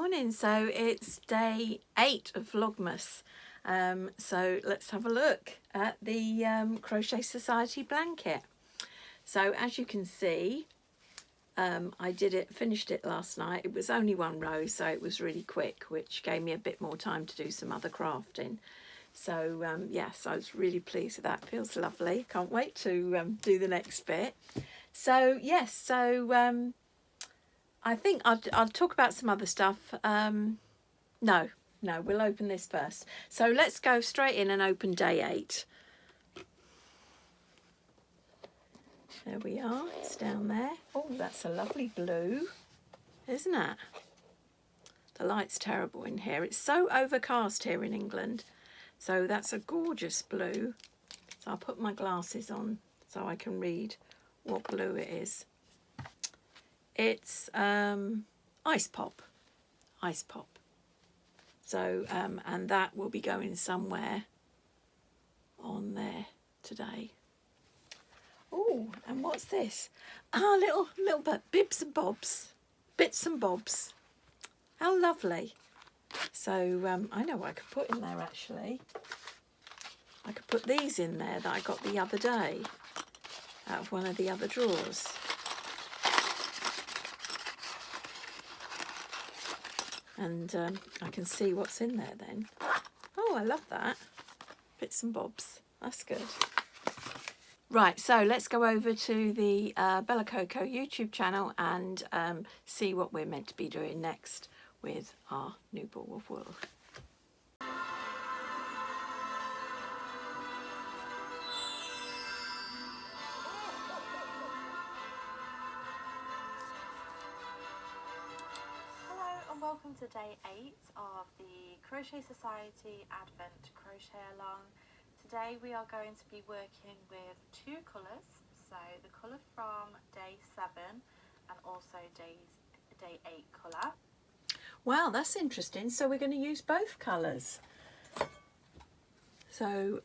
morning. So it's day 8 of Vlogmas. So let's have a look at the Crochet Society blanket. So as you can see, I finished it last night. It was only one row, so it was really quick, which gave me a bit more time to do some other crafting. So yes, I was really pleased with that. Feels lovely. Can't wait to do the next bit. So yes, so I think I'll talk about some other stuff. No, we'll open this first. So let's go straight in and open day 8. There we are, it's down there. Oh, that's a lovely blue, isn't it? The light's terrible in here. It's so overcast here in England. So that's a gorgeous blue. So I'll put my glasses on so I can read what blue it is. It's Ice Pop. So, and that will be going somewhere on there today. Oh, and what's this? Ah, little bits and bobs. How lovely. So, I know what I could put in there actually. I could put these in there that I got the other day out of one of the other drawers. And I can see what's in there then. Oh, I love that. Bits and bobs. That's good. Right, so let's go over to the Bella Coco YouTube channel and see what we're meant to be doing next with our new ball of wool. Welcome to day 8 of the Crochet Society Advent Crochet Along. Today we are going to be working with 2 colours, so the colour from day 7 and also day 8 colour. Wow, that's interesting. So we're going to use both colours. So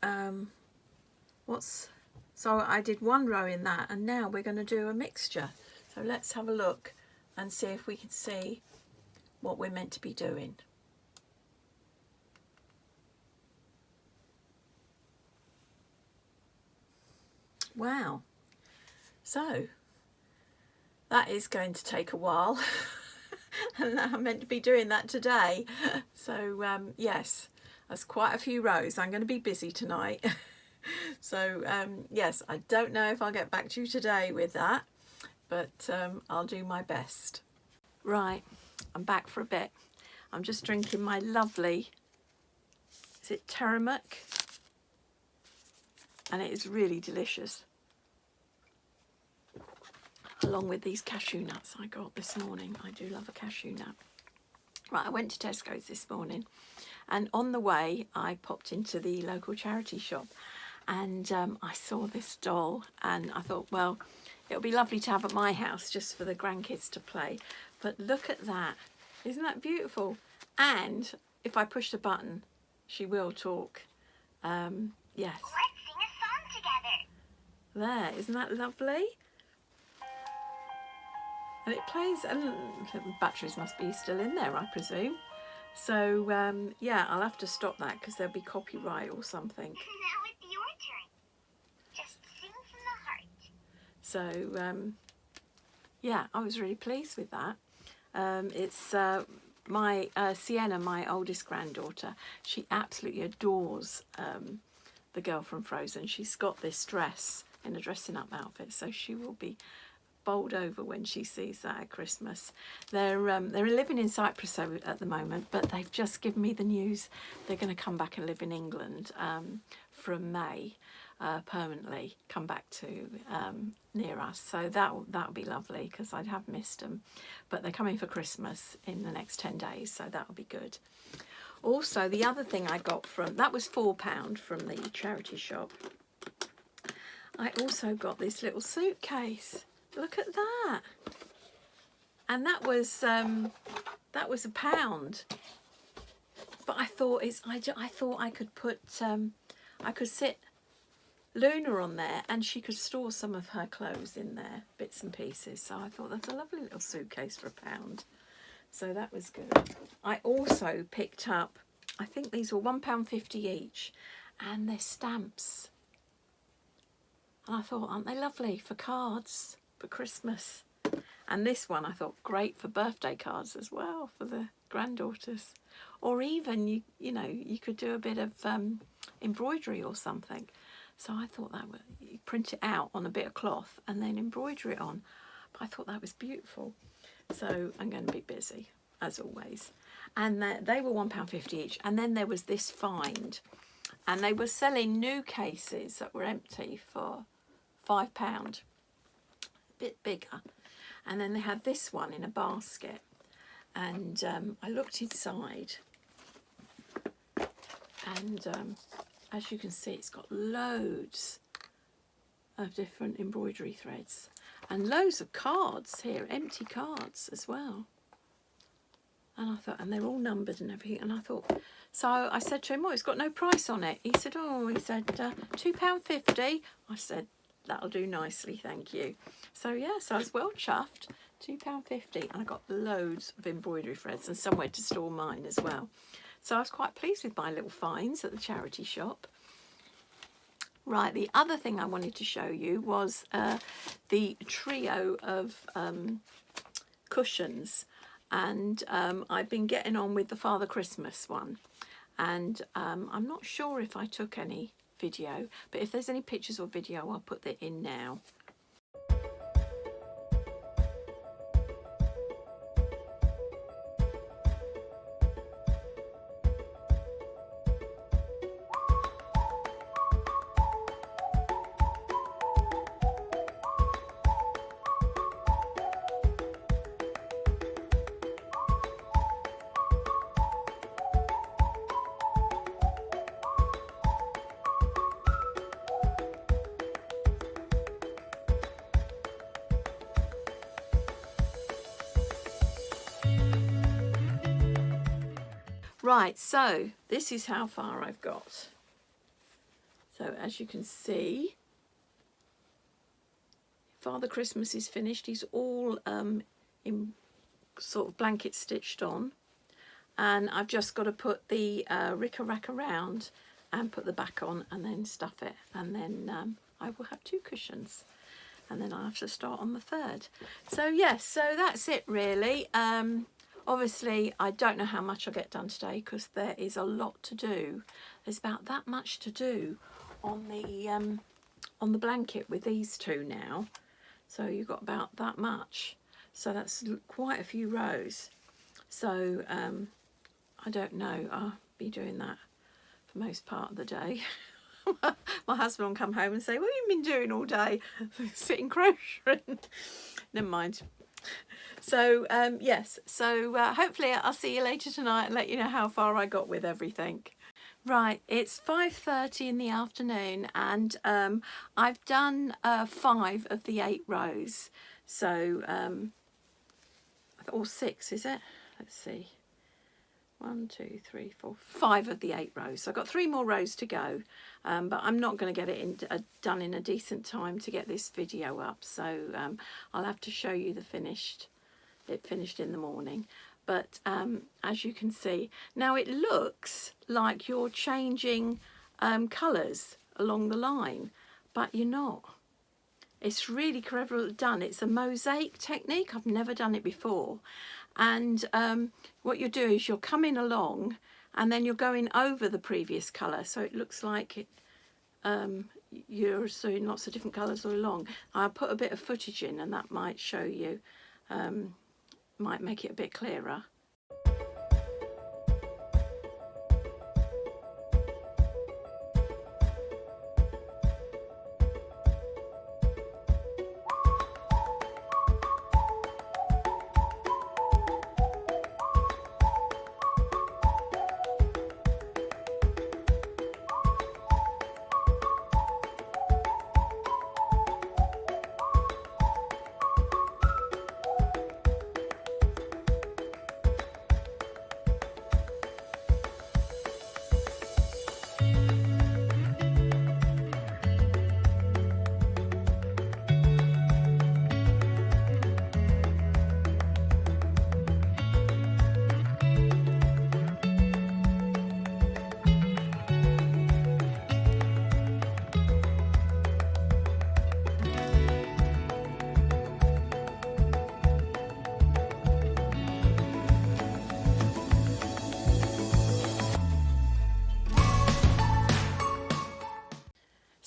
so I did one row in that, and now we're going to do a mixture. So let's have a look and see if we can see what we're meant to be doing. Wow, so that is going to take a while and I'm meant to be doing that today. So yes, that's quite a few rows. I'm going to be busy tonight. So yes, I don't know if I'll get back to you today with that, but I'll do my best. Right, I'm back for a bit. I'm just drinking my lovely, is it Tiramuk? And it is really delicious. Along with these cashew nuts I got this morning. I do love a cashew nut. Right, I went to Tesco's this morning, and on the way I popped into the local charity shop, and I saw this doll, and I thought, well, it'll be lovely to have at my house just for the grandkids to play. But look at that. Isn't that beautiful? And if I push the button, she will talk. Yes. Let's sing a song together. There, isn't that lovely? And it plays, and the batteries must be still in there, I presume. So, yeah, I'll have to stop that because there'll be copyright or something. Now it's your turn. Just sing from the heart. So, yeah, I was really pleased with that. It's my Sienna, my oldest granddaughter. She absolutely adores the girl from Frozen. She's got this dress in a dressing up outfit, so she will be bowled over when she sees that at Christmas. They're living in Cyprus at the moment, but they've just given me the news they're going to come back and live in England from May. Permanently come back to near us, so that'll be lovely because I'd have missed them. But they're coming for Christmas in the next 10 days, so that'll be good. Also, the other thing I got that was £4 from the charity shop. I also got this little suitcase. Look at that, and that was £1. But I thought I thought I could put I could sit Luna on there and she could store some of her clothes in there, bits and pieces. So I thought that's a lovely little suitcase for £1. So that was good. I also picked up, I think these were £1.50 each, and they're stamps. And I thought, aren't they lovely for cards for Christmas? And this one I thought great for birthday cards as well for the granddaughters. Or even, you know, you could do a bit of embroidery or something. So I thought that would, you print it out on a bit of cloth and then embroider it on. But I thought that was beautiful. So I'm going to be busy, as always. And they were £1.50 each. And then there was this find. And they were selling new cases that were empty for £5. A bit bigger. And then they had this one in a basket. And I looked inside. And as you can see, it's got loads of different embroidery threads. And loads of cards here, empty cards as well. And I thought, and they're all numbered and everything. And I thought, so I said to him, oh, it's got no price on it. He said, £2.50. I said, that'll do nicely, thank you. So yes, I was well chuffed. £2.50. And I got loads of embroidery threads and somewhere to store mine as well. So I was quite pleased with my little finds at the charity shop. Right, the other thing I wanted to show you was the trio of cushions. And I've been getting on with the Father Christmas one. And I'm not sure if I took any video, but if there's any pictures or video, I'll put that in now. Right, so this is how far I've got. So as you can see, Father Christmas is finished. He's all in sort of blanket stitched on. And I've just got to put the rick-a-rack around and put the back on and then stuff it. And then I will have 2 cushions. And then I'll have to start on the 3rd. So yes, so that's it really. Obviously, I don't know how much I'll get done today because there is a lot to do. There's about that much to do on the blanket with these 2 now. So you've got about that much. So that's quite a few rows. So I don't know. I'll be doing that for most part of the day. My husband will come home and say, what have you been doing all day? Sitting crocheting. Never mind. So yes, so hopefully I'll see you later tonight and let you know how far I got with everything. Right, it's 5:30 in the afternoon and I've done 5 of the 8 rows. So, or 6 is it? Let's see. 1, 2, 3, 4, 5 of the 8 rows. So I've got 3 more rows to go, but I'm not going to get it done in a decent time to get this video up. So I'll have to show you the finished. It finished in the morning. But as you can see, now it looks like you're changing colours along the line, but you're not. It's really cleverly done. It's a mosaic technique. I've never done it before. And what you do is you're coming along and then you're going over the previous colour. So it looks like it, you're doing lots of different colours all along. I'll put a bit of footage in and that might show you, might make it a bit clearer.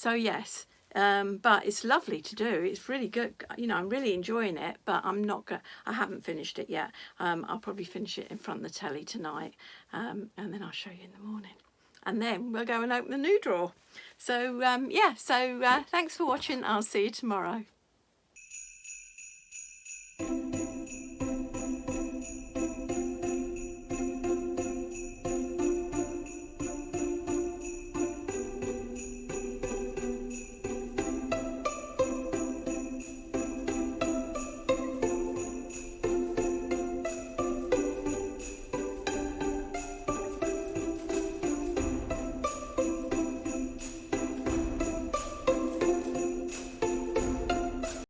So yes, but it's lovely to do. It's really good. You know, I'm really enjoying it, but I haven't finished it yet. I'll probably finish it in front of the telly tonight, and then I'll show you in the morning. And then we'll go and open the new drawer. So yeah, so thanks for watching. I'll see you tomorrow.